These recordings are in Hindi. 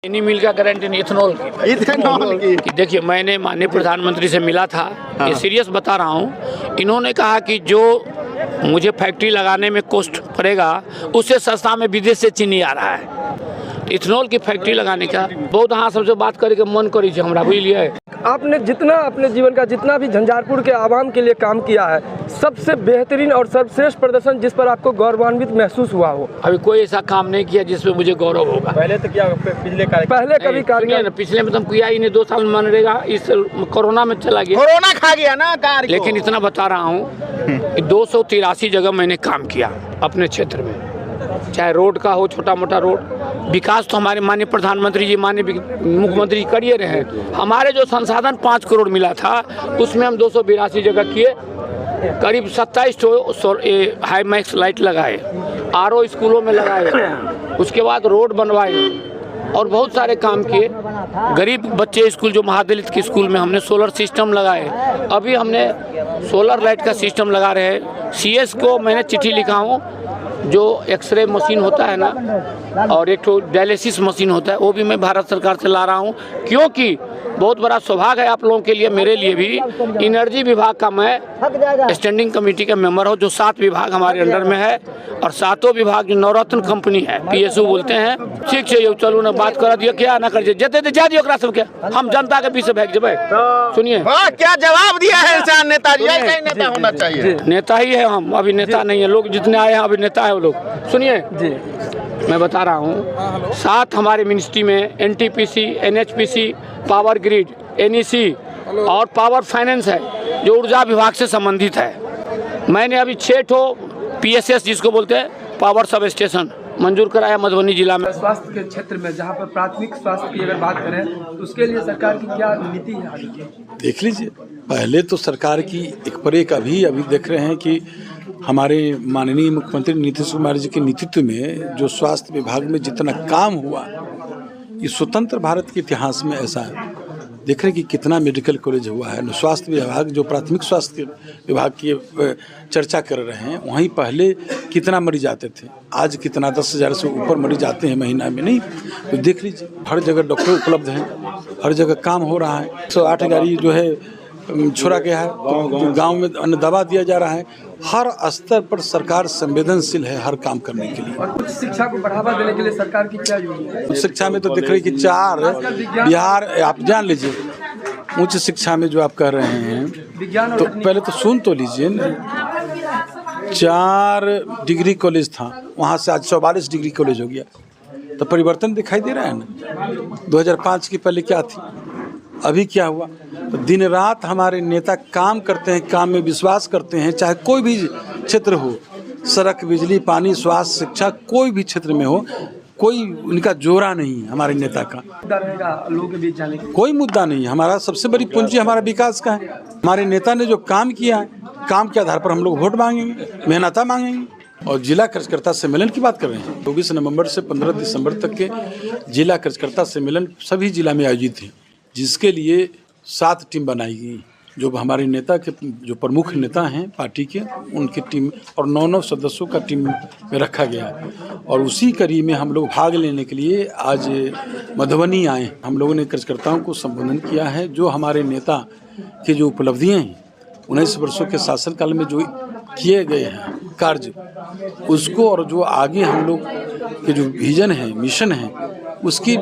चीनी मिल का गारंटी नहीं, इथेनॉल की। देखिए, मैंने माननीय प्रधानमंत्री से मिला था, ये सीरियस बता रहा हूँ। इन्होंने कहा कि जो मुझे फैक्ट्री लगाने में कॉस्ट पड़ेगा उससे सस्ता में विदेश से चीनी आ रहा है। इथेनॉल की फैक्ट्री लगाने का बहुत हाँ सबसे बात करे के मन करी छे हमरा, बुझलिए। आपने जितना अपने जीवन का जितना भी झंझारपुर के आवाम के लिए काम किया है, सबसे बेहतरीन और सर्वश्रेष्ठ प्रदर्शन जिस पर आपको गौरवान्वित महसूस हुआ हो? अभी कोई ऐसा काम नहीं किया जिसपे मुझे गौरव होगा। पहले तो क्या पहले कभी कार्य पिछले में तो किया ही नहीं, 2 साल में मनरेगा इस कोरोना में चला गया, कोरोना खा गया ना कार्य। लेकिन इतना बता रहा हूँ 283 जगह मैंने काम किया अपने क्षेत्र में, चाहे रोड का हो, छोटा मोटा रोड। विकास तो हमारे माननीय प्रधानमंत्री जी, माननीय मुख्यमंत्री करिए रहे हैं। हमारे जो संसाधन 5 करोड़ मिला था उसमें हम 282 जगह किए, करीब 27 हाई मैक्स लाइट लगाए, आरओ स्कूलों में लगाए, उसके बाद रोड बनवाए और बहुत सारे काम किए। गरीब बच्चे स्कूल जो महादलित के स्कूल में हमने सोलर सिस्टम लगाए, अभी हमने सोलर लाइट का सिस्टम लगा रहे हैं। सीएस को मैंने चिट्ठी लिखा हूँ, जो एक्सरे मशीन होता है ना और एक तो डायलिसिस मशीन होता है, वो भी मैं भारत सरकार से ला रहा हूँ, क्योंकि बहुत बड़ा सौभाग्य है आप लोगों के लिए, मेरे लिए भी। एनर्जी विभाग का मैं स्टैंडिंग कमेटी का मेंबर हूँ, जो 7 विभाग हमारे अंडर में है और 7 विभाग जो नवरत्न कंपनी है, PSU बोलते हैं। ठीक है, चलू ना बात कर दिया, क्या ना कर जते जा दियो ओकरा सब के, हम जनता के बीच से भाग जबे। सुनिए क्या जवाब दिया है इंसान, नेताजी नेता होना चाहिए। नेता ही है हम, अभी नेता नहीं है। लोग जितने आए हैं अभी नेता है वो लोग। सुनिए जी, मैं बता रहा हूँ 7 हमारे मिनिस्ट्री में NTPC, NHPC, power grid, NEC और पावर फाइनेंस है, जो ऊर्जा विभाग से संबंधित है। मैंने अभी 6 PSS जिसको बोलते हैं पावर सब स्टेशन मंजूर कराया मधुबनी जिला में। स्वास्थ्य के क्षेत्र में जहाँ पर प्राथमिक स्वास्थ्य की अगर बात करें तो उसके लिए सरकार की क्या नीति है? देख लीजिए, पहले तो सरकार की एक पर एक अभी देख रहे हैं कि हमारे माननीय मुख्यमंत्री नीतीश कुमार जी के नेतृत्व में जो स्वास्थ्य विभाग में जितना काम हुआ, ये स्वतंत्र भारत के इतिहास में ऐसा है। देख रहे हैं कि कितना मेडिकल कॉलेज हुआ है। स्वास्थ्य विभाग जो प्राथमिक स्वास्थ्य विभाग की चर्चा कर रहे हैं, वहीं पहले कितना मरीज आते थे, आज कितना 10,000 से ऊपर मरीज आते हैं महीना में। नहीं तो देख लीजिए, हर जगह डॉक्टर उपलब्ध हैं, हर जगह काम हो रहा है। 108 गाड़ी जो है छोड़ा गया है, तो गांव में अन्न दवा दिया जा रहा है। हर स्तर पर सरकार संवेदनशील है हर काम करने के लिए। और उच्च शिक्षा को बढ़ावा देने के लिए सरकार की क्या योजना है? शिक्षा में तो देख रहे हैं कि 4 बिहार, आप जान लीजिए, उच्च शिक्षा में जो आप कह रहे हैं, विज्ञान तो पहले तो सुन तो लीजिए, 4 डिग्री कॉलेज था, वहाँ से आज 44 डिग्री कॉलेज हो गया। तो परिवर्तन दिखाई दे रहा है ना। 2005 की पहले क्या थी, अभी क्या हुआ। तो दिन रात हमारे नेता काम करते हैं, काम में विश्वास करते हैं, चाहे कोई भी क्षेत्र हो, सड़क, बिजली, पानी, स्वास्थ्य, शिक्षा, कोई भी क्षेत्र में हो, कोई उनका जोरा नहीं हमारे नेता का। लोगों के बीच जाने की कोई मुद्दा नहीं। हमारा सबसे बड़ी पूंजी हमारा विकास का है। हमारे नेता ने जो काम किया है, काम के आधार पर हम लोग वोट मांगेंगे, मेहनता मांगेंगे। और जिला कार्यकर्ता सम्मेलन की बात कर रहे हैं, 24 नवंबर से 15 दिसंबर तक के जिला कार्यकर्ता सम्मेलन सभी जिला में आयोजित है, जिसके लिए 7 टीम बनाई गई। जो हमारे नेता के जो प्रमुख नेता हैं पार्टी के, उनकी टीम और 9 सदस्यों का टीम में रखा गया है। और उसी कड़ी में हम लोग भाग लेने के लिए आज मधुबनी आए। हम लोगों ने कार्यकर्ताओं को संबोधन किया है। जो हमारे नेता की जो उपलब्धियां हैं 19 वर्षों के शासनकाल में जो किए गए हैं कार्य, उसको और जो आगे हम लोग के जो विजन है, मिशन है, उसकी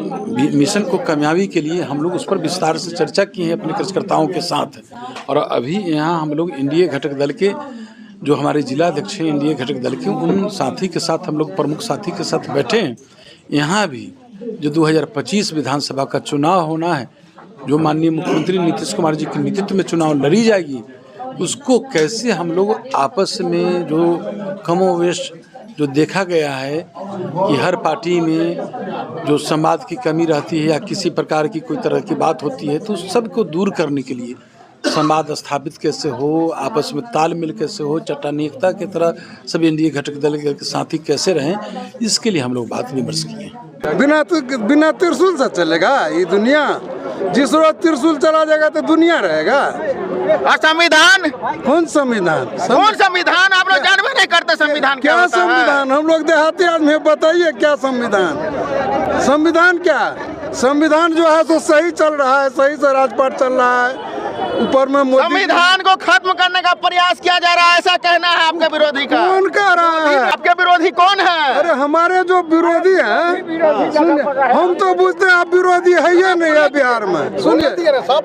मिशन को कामयाबी के लिए हम लोग उस पर विस्तार से चर्चा की है अपने कार्यकर्ताओं के साथ। और अभी यहाँ हम लोग एनडीए घटक दल के जो हमारे जिला अध्यक्ष हैं, एनडीए घटक दल के उन साथी के साथ हम लोग प्रमुख साथी के साथ बैठे हैं। यहाँ भी जो 2025 विधानसभा का चुनाव होना है, जो माननीय मुख्यमंत्री नीतीश कुमार जी के नेतृत्व में चुनाव लड़ी जाएगी, उसको कैसे हम लोग आपस में जो कमोवेश जो देखा गया है कि हर पार्टी में जो संवाद की कमी रहती है या किसी प्रकार की कोई तरह की बात होती है, तो सबको दूर करने के लिए संवाद स्थापित कैसे हो, आपस में तालमेल कैसे हो, चट्टानी एकता की तरह सब एनडीए घटक दल के साथी कैसे रहें, इसके लिए हम लोग बात विमर्श किए। बिना त्रिशूल से चलेगा ये दुनिया? जिस रोज त्रिशूल चला जाएगा तो दुनिया रहेगा। और संविधान? कौन संविधान? कौन संविधान? आप लोग जानबे नहीं करते संविधान क्या संविधान? हम लोग देहाती आदमी, बताइए क्या संविधान? संविधान क्या? संविधान जो है तो सही चल रहा है, सही से राजपाट चल रहा है। ऊपर में मोदी संविधान को खत्म करने का प्रयास किया जा रहा है, ऐसा कहना है आपके विरोधी का। कौन कह रहा है? आपके विरोधी कौन है? अरे हमारे जो विरोधी हैं, सुनिए, हम तो पूछते हैं आप विरोधी है या नहीं है बिहार में? सुनिए,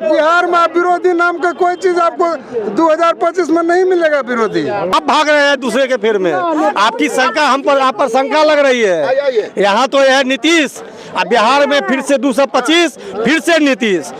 बिहार में आप विरोधी नाम का कोई चीज आपको 2025 में नहीं मिलेगा विरोधी। आप भाग रहे हैं दूसरे के फेर में, आपकी शंका हम पर, आप पर शंका लग रही है। यहाँ तो यह नीतीश, अब बिहार में फिर से 225, फिर से नीतीश।